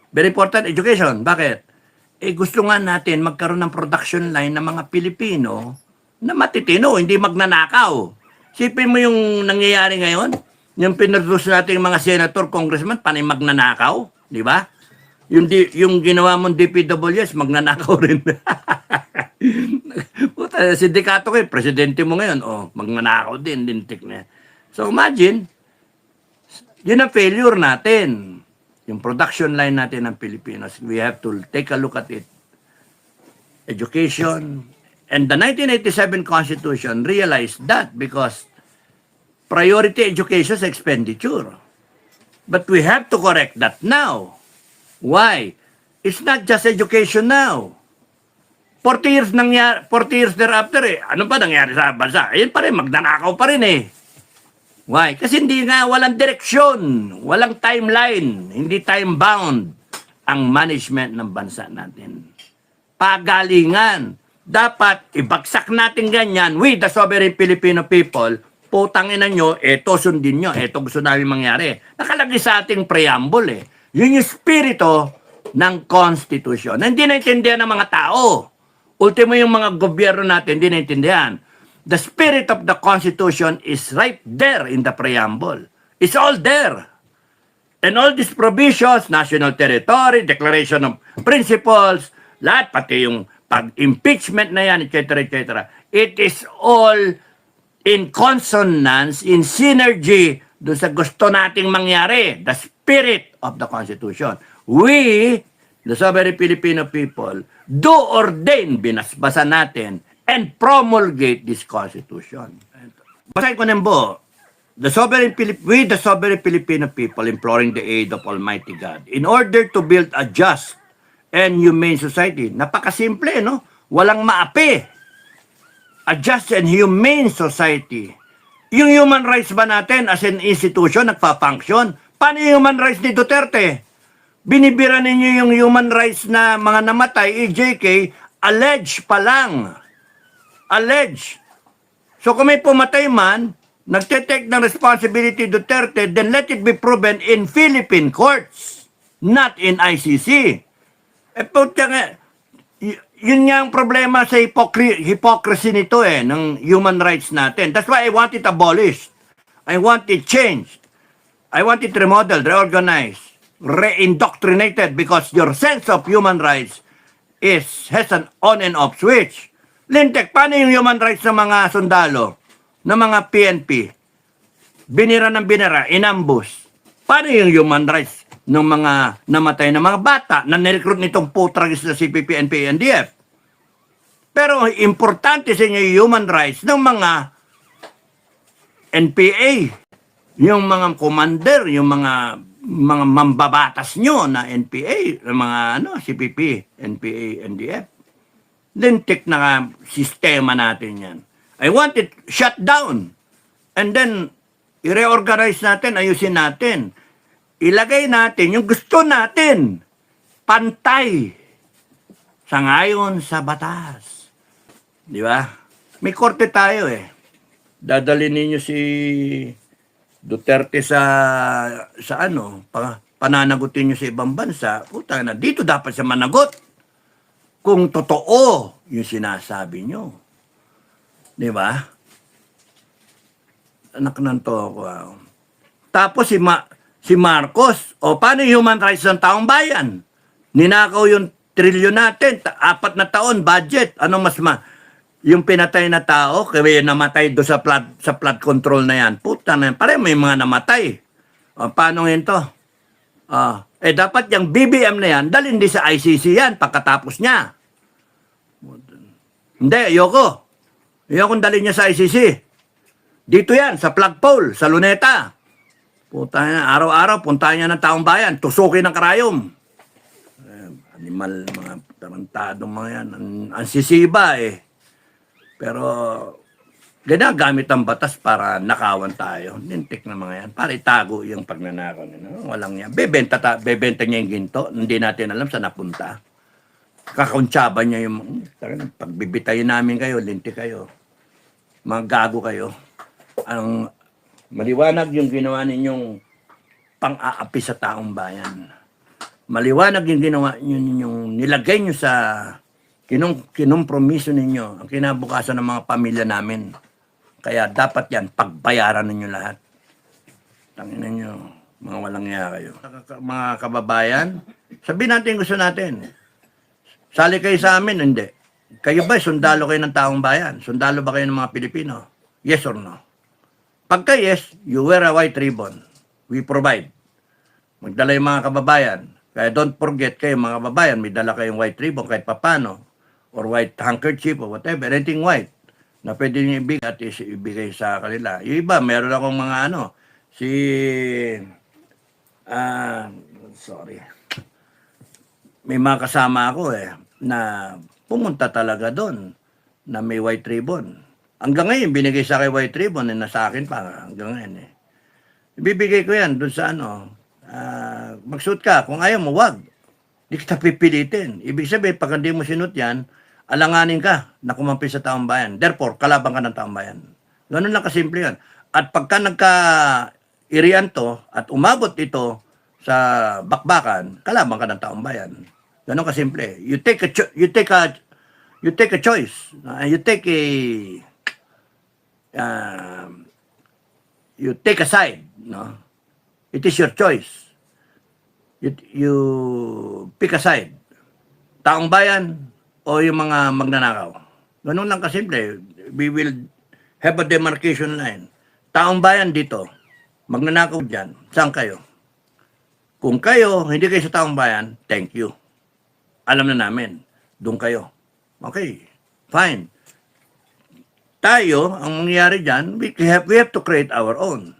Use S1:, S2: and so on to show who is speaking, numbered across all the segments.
S1: Very important, education. Bakit? Eh gusto nga natin magkaroon ng production line ng mga Pilipino na matitino, hindi magnanakaw. Sipin mo yung nangyayari ngayon, yung pinroduce nating mga senator, congressman, panay magnanakaw, di ba? Yung ginawa mong DPWS, magnanakaw rin. Puta, sindikato kayo, presidente mo ngayon, magnanakaw din, lintik na. So imagine, yun ang failure natin. Yung production line natin ng Pilipinas, we have to take a look at it. Education. And the 1987 Constitution realized that because priority education is expenditure. But we have to correct that now. Why? It's not just education now. 40 years thereafter, ano ba nangyari sa bansa? Ayun pa rin, magnanakaw pa rin eh. Why? Kasi hindi nga, walang direksyon, walang timeline, hindi time-bound ang management ng bansa natin. Pagalingan. Dapat ibagsak natin ganyan, we the sovereign Filipino people, putangin na nyo, eto sundin nyo, eto gusto namin mangyari. Nakalagay sa ating preamble eh. Yun yung spirito ng Constitution. Hindi naintindihan ng mga tao. Ultimo yung mga gobyerno natin, hindi naintindihan. The spirit of the Constitution is right there in the preamble. It's all there. And all these provisions, national territory, declaration of principles, lahat, pati yung pag-impeachment na yan, etc., etc., it is all in consonance, in synergy, doon sa gusto nating mangyari, the spirit of the Constitution. We, the sovereign Filipino people, do ordain, binasbasan natin, and promulgate this Constitution. Basahin ko ng buo. We, the sovereign Filipino people, imploring the aid of Almighty God, in order to build a just and humane society. Napakasimple, no? Walang maapi. A just and humane society. Yung human rights ba natin as an institution, nagpa-function? Paano yung human rights ni Duterte? Binibira ninyo yung human rights na mga namatay, EJK, alleged pa lang. Allege. So kung may pumatay man, nagte-take ng responsibility Duterte, then let it be proven in Philippine courts, not in ICC. Puta nga, yun nga ang problema sa hypocrisy nito ng human rights natin. That's why I want it abolished. I want it changed. I want it remodeled, reorganized, reindoctrinated because your sense of human rights has an on and off switch. Lintek, paano yung human rights ng mga sundalo, ng mga PNP? Binira ng binira, inambus. Paano yung human rights ng mga namatay na mga bata na nirecruit nitong putragis na CPP, NPA, NDF? Pero importante sa inyo yung human rights ng mga NPA, yung mga commander, yung mga mambabatas nyo na NPA, mga CPP, NPA, NDF. Lintik na sistema natin yan. I want it shut down. And then, i-reorganize natin, ayusin natin. Ilagay natin yung gusto natin. Pantay. Sangayon sa batas. Di ba? May korte tayo Dadalhin ninyo si Duterte sa pananagutin nyo sa ibang bansa. Puta na, dito dapat siya managot. Kung totoo yung sinasabi nyo. Di ba? Anak ng to ako. Tapos si Marcos, paano yung human rights ng taong bayan? Ninakaw yung trilyon natin, 4 na taon, budget. Ano mas yung pinatay na tao, kaya namatay do sa flood control na yan. Puta na yan, pare may mga namatay. Paano yun to? Dapat yung BBM na yan, dalhin din sa ICC yan pagkatapos niya. Hindi, ayoko. Ayokong dalhin niya sa ICC. Dito yan, sa flagpole, sa Luneta. Puta na, araw-araw, puntahan niya ng taong bayan, tusukin ng karayom. Animal, mga tarantadong mga yan. Ang sisiba Pero, ginagamit ang batas para nakawan tayo. Nintik na mga yan. Para itago yung pagnanakaw nila. Walang yan. Bebenta niya yung ginto. Hindi natin alam saan napunta. Kakuntsaba niya yung pagbibitayin namin kayo, lintik kayo. Mga gago kayo. Ang maliwanag yung ginawa ninyong pang-aapi sa taong bayan. maliwanag yung ginawa yung nilagay nyo sa kinumpromiso ninyo, ang kinabukasan ng mga pamilya namin. Kaya dapat yan, pagbayaran ninyo lahat. Tangina nyo, mga walang iya kayo. Mga kababayan, sabihin natin gusto natin. Sali kayo sa amin, hindi. Kayo ba, sundalo kayo ng taong bayan? Sundalo ba kayo ng mga Pilipino? Yes or no? Pagka yes, you wear a white ribbon. We provide. Magdala yung mga kababayan. Kaya don't forget kayo mga kababayan, may dala kayong white ribbon kahit papano. Or white handkerchief or whatever, anything white na pwede nyo ibigay at ibigay sa kanila. Yung iba, meron akong mga sorry. May mga kasama ako na pumunta talaga doon na may white ribbon. Hanggang ngayon, binigay sa akin white ribbon na sa akin pa hanggang ngayon Ibibigay ko yan doon sa magsuot ka. Kung ayaw mo, wag. Di kita pipilitin. Ibig sabihin, pag hindi mo sinut yan, alanganin ka na kumampi sa taong bayan. Therefore, kalaban ka ng taong bayan. Ganun lang kasimple yan. At pagka nagka-irian to at umabot ito sa bakbakan, kalaban ka ng taong bayan. Ganun kasimple. You take a choice. You take a side. No? It is your choice. You pick a side. Taong bayan o yung mga magnanakaw. Ganun lang kasimple. We will have a demarcation line. Taong bayan dito, magnanakaw dyan, saan kayo? Kung kayo, hindi kayo sa taong bayan, thank you. Alam na namin, doon kayo. Okay, fine. Tayo, ang mangyayari dyan, we have to create our own.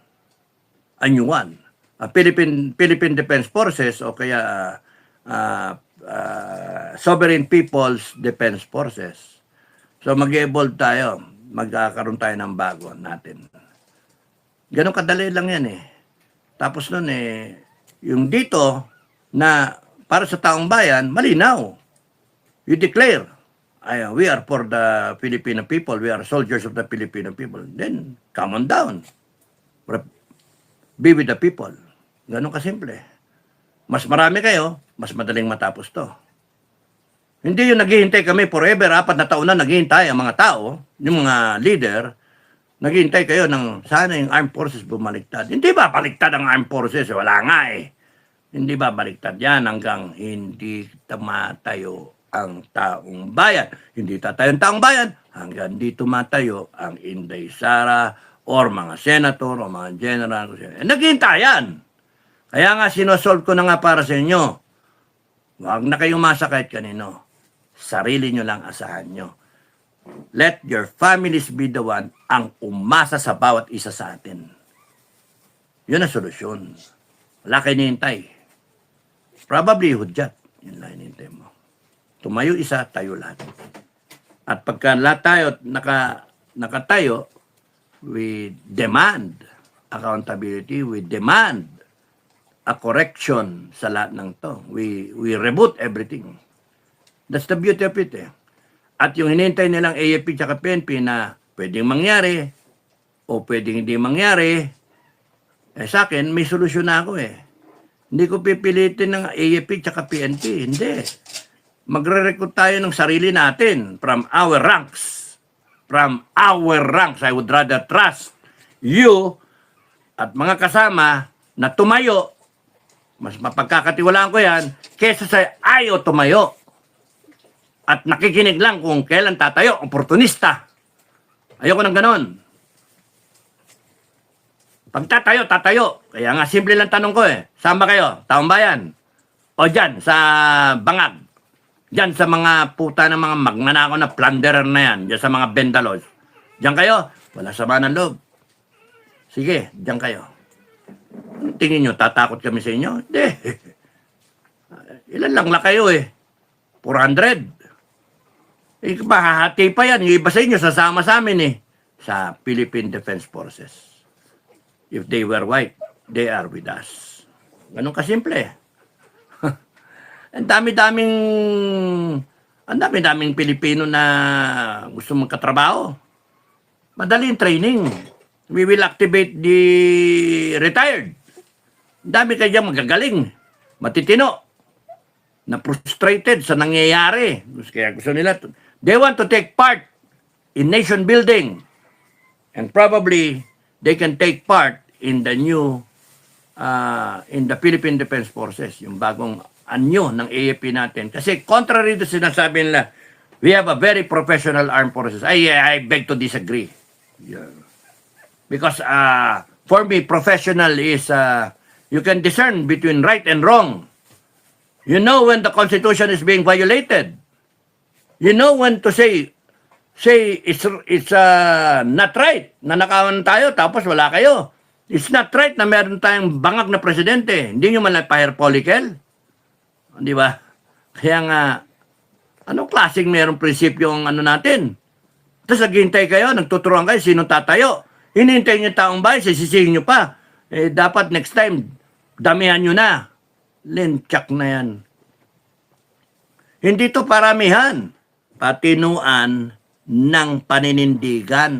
S1: A new one. Philippine Defense Forces o kaya Sovereign People's Defense Forces. So mag-evolve tayo. Magkakaroon tayo ng bago natin. Ganun kadali lang yan Tapos nun yung dito na para sa taong bayan, malinaw. You declare, we are for the Filipino people. We are soldiers of the Filipino people. Then, come on down. Be with the people. Ganun kasimple. Mas marami kayo, mas madaling matapos to. Hindi yung naghihintay kami forever, 4 na taon na naghihintay ang mga tao, yung mga leader, naghihintay kayo ng sana yung armed forces bumaliktad. Hindi ba baliktad ang armed forces? Wala nga Hindi ba baliktad yan hanggang hindi tumatayo ang taong bayan? Hindi tatayo ang taong bayan hanggang hindi tumatayo ang Inday Sara or mga senator o mga general. Naghintayan. Kaya nga sinosolve ko na nga para sa inyo. Huwag na kayong umasa kahit kanino. Sarili nyo lang asahan nyo. Let your families be the one ang umasa sa bawat isa sa atin. Yun ang solusyon. Wala kayo nihintay. Probably hudyat. Yun lang hinihintay mo. Tumayo isa, tayo lahat. At pagka lahat tayo nakatayo, we demand accountability, we demand a correction sa lahat ng to. We reboot everything. That's the beauty of it At yung hinihintay nilang AFP tsaka PNP na pwedeng mangyari o pwedeng hindi mangyari, sa akin, may solusyon na ako Hindi ko pipilitin ng AFP tsaka PNP. Hindi. Magre-recruit tayo ng sarili natin from our ranks. From our ranks. I would rather trust you at mga kasama na tumayo. Mas mapagkakatiwalaan ko yan kesa sa ayaw tumayo. At nakikinig lang kung kailan tatayo, oportunista. Ayoko ng ganon. Pag tatayo. Kaya nga, simple lang tanong ko Saan ba kayo? Taong bayan? O dyan, sa bangag? Dyan sa mga puta ng mga magnanakaw na plunderer na yan. Dyan sa mga bendalos. Dyan kayo? Wala sama ng loob. Sige, dyan kayo. Tingin nyo, tatakot kami sa inyo? Hindi. Ilan lang la kayo 400. Mahahati pa yan. Yung iba sa inyo, sasama sa amin sa Philippine Defense Forces. If they were white, they are with us. Ganun kasimple. Ang dami-daming Pilipino na gusto magkatrabaho. Madaling training. We will activate the retired. Dami kayo magagaling. Matitino. na frustrated sa nangyayari. Kaya gusto nila, they want to take part in nation building. And probably, they can take part in the new, in the Philippine Defense Forces, yung bagong anyo ng AFP natin. Kasi contrary to sinasabi nila, we have a very professional armed forces. I beg to disagree. Yeah. Because for me, professional is, you can discern between right and wrong. You know when the Constitution is being violated. You know when to say it's not right na nakawan tayo tapos wala kayo. It's not right na meron tayong bangag na presidente. Hindi nyo man lang fire follicle. Di ba? Kaya nga, anong klaseng merong prinsipyo ang ano natin? Tapos naghihintay kayo, nagtuturuan kayo, sino tatayo? Hinihintay nyo taong bayan, sisisihin nyo pa. Dapat next time, damihan nyo na. Linchak na yan. Hindi to paramihan. Patinuan ng paninindigan.